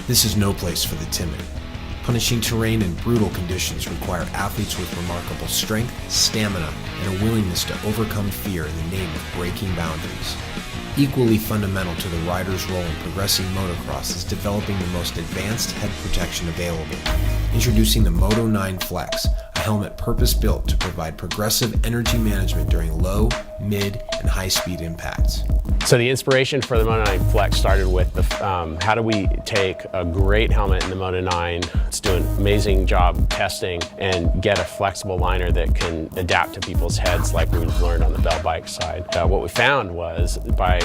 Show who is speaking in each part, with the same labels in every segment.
Speaker 1: This is no place for the timid. Punishing terrain and brutal conditions require athletes with remarkable strength, stamina, and a willingness to overcome fear in the name of breaking boundaries. Equally fundamental to the rider's role in progressing motocross is developing the most advanced head protection available. Introducing the Moto 9 Flex, a helmet purpose-built to provide progressive energy management during low, mid, and high-speed impacts.
Speaker 2: So the inspiration for the Moto 9 Flex started with how do we take a great helmet in the Moto 9, it's doing an amazing job testing, and get a flexible liner that can adapt to people's heads like we've learned on the Bell bike side. What we found was by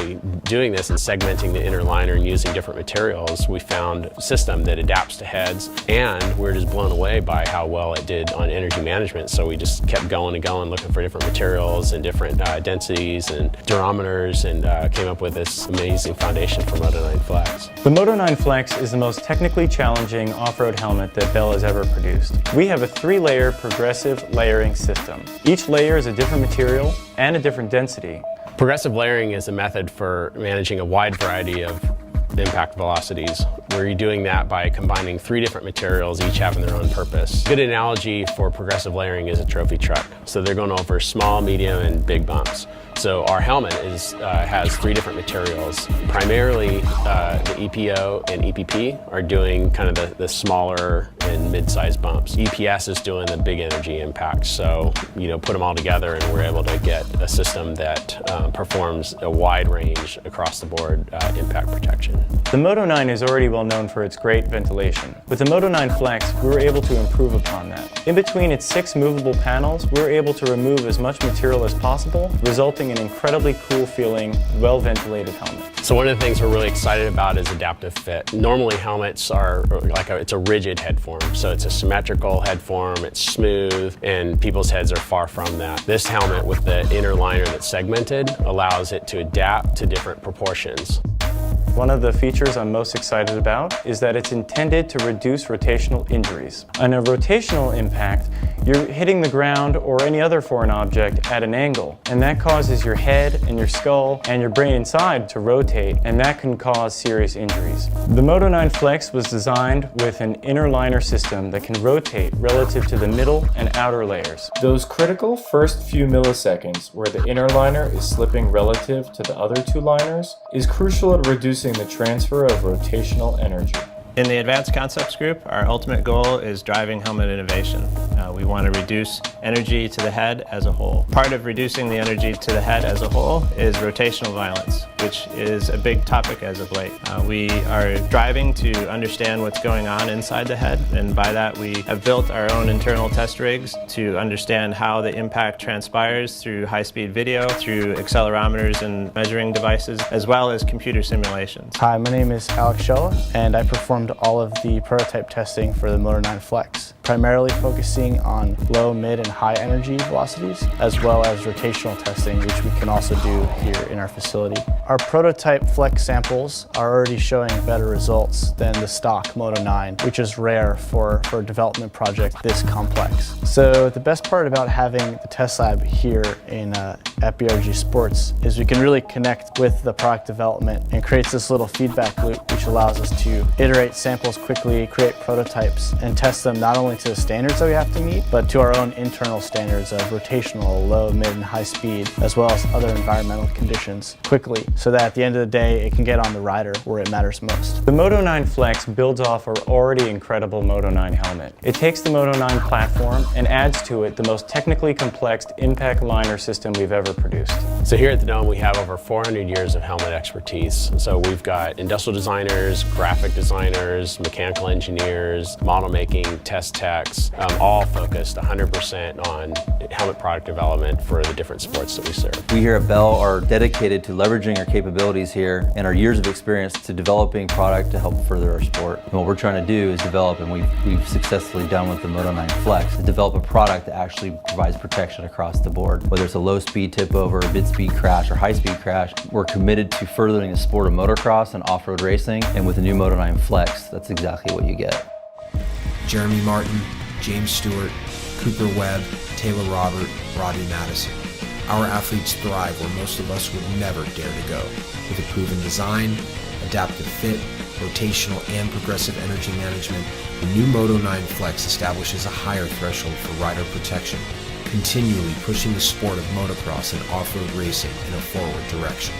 Speaker 2: doing this and segmenting the inner liner and using different materials, we found a system that adapts to heads, and we're just blown away by how well it did on energy management. So we just kept going and going, looking for different materials and different densities and durometers, and came up with this amazing foundation for Moto 9 Flex.
Speaker 3: The Moto 9 Flex is the most technically challenging off-road helmet that Bell has ever produced. We have a 3-layer progressive layering system. Each layer is a different material and a different density.
Speaker 2: Progressive layering is a method for managing a wide variety of impact velocities, where you're doing that by combining 3 different materials, each having their own purpose. A good analogy for progressive layering is a trophy truck. So they're going over small, medium, and big bumps. So our helmet has 3 different materials. Primarily, the EPO and EPP are doing kind of the smaller and mid-sized bumps. EPS is doing the big energy impacts. So, put them all together and we're able to get a system that performs a wide range across the board impact protection.
Speaker 3: The Moto 9 is already well known for its great ventilation. With the Moto 9 Flex, we were able to improve upon that. In between its 6 movable panels, we were able to remove as much material as possible, resulting in an incredibly cool feeling, well-ventilated helmet.
Speaker 2: So one of the things we're really excited about is adaptive fit. Normally helmets are it's a rigid head form. So it's a symmetrical head form, it's smooth, and people's heads are far from that. This helmet with the inner liner that's segmented allows it to adapt to different proportions.
Speaker 3: One of the features I'm most excited about is that it's intended to reduce rotational injuries. On a rotational impact, you're hitting the ground or any other foreign object at an angle, and that causes your head and your skull and your brain inside to rotate, and that can cause serious injuries. The Moto 9 Flex was designed with an inner liner system that can rotate relative to the middle and outer layers.
Speaker 4: Those critical first few milliseconds where the inner liner is slipping relative to the other 2 liners is crucial at reducing the transfer of rotational energy.
Speaker 5: In the Advanced Concepts Group, our ultimate goal is driving helmet innovation. We want to reduce energy to the head as a whole. Part of reducing the energy to the head as a whole is rotational violence, which is a big topic as of late. We are driving to understand what's going on inside the head, and by that we have built our own internal test rigs to understand how the impact transpires through high-speed video, through accelerometers and measuring devices, as well as computer simulations.
Speaker 6: Hi, my name is Alex Shella, and I performed all of the prototype testing for the Moto 9 Flex, primarily focusing on low, mid, and high energy velocities, as well as rotational testing, which we can also do here in our facility. Our prototype Flex samples are already showing better results than the stock Moto 9, which is rare for a development project this complex. So the best part about having the test lab here at BRG Sports is we can really connect with the product development and creates this little feedback loop, which allows us to iterate samples quickly, create prototypes, and test them not only to the standards that we have to meet, but to our own internal standards of rotational, low, mid, and high speed, as well as other environmental conditions quickly, so that at the end of the day, it can get on the rider where it matters most.
Speaker 3: The Moto 9 Flex builds off our already incredible Moto 9 helmet. It takes the Moto 9 platform and adds to it the most technically complex impact liner system we've ever produced.
Speaker 2: So here at the Dome, we have over 400 years of helmet expertise. So we've got industrial designers, graphic designers, mechanical engineers, model making, test techs, all focused 100% on helmet product development for the different sports that we serve.
Speaker 7: We here at Bell are dedicated to leveraging our capabilities here and our years of experience to developing product to help further our sport. And what we're trying to do is develop, and we've successfully done with the Moto 9 Flex, is develop a product that actually provides protection across the board. Whether it's a low speed tip over, mid speed crash, or high speed crash, we're committed to furthering the sport of motocross and off-road racing, and with the new Moto 9 Flex, that's exactly what you get.
Speaker 1: Jeremy Martin, James Stewart, Cooper Webb, Taylor Robert, Rodney Madison. Our athletes thrive where most of us would never dare to go, with a proven design, adaptive fit, rotational, and progressive energy management, the new Moto 9 Flex establishes a higher threshold for rider protection, continually pushing the sport of motocross and off-road racing in a forward direction.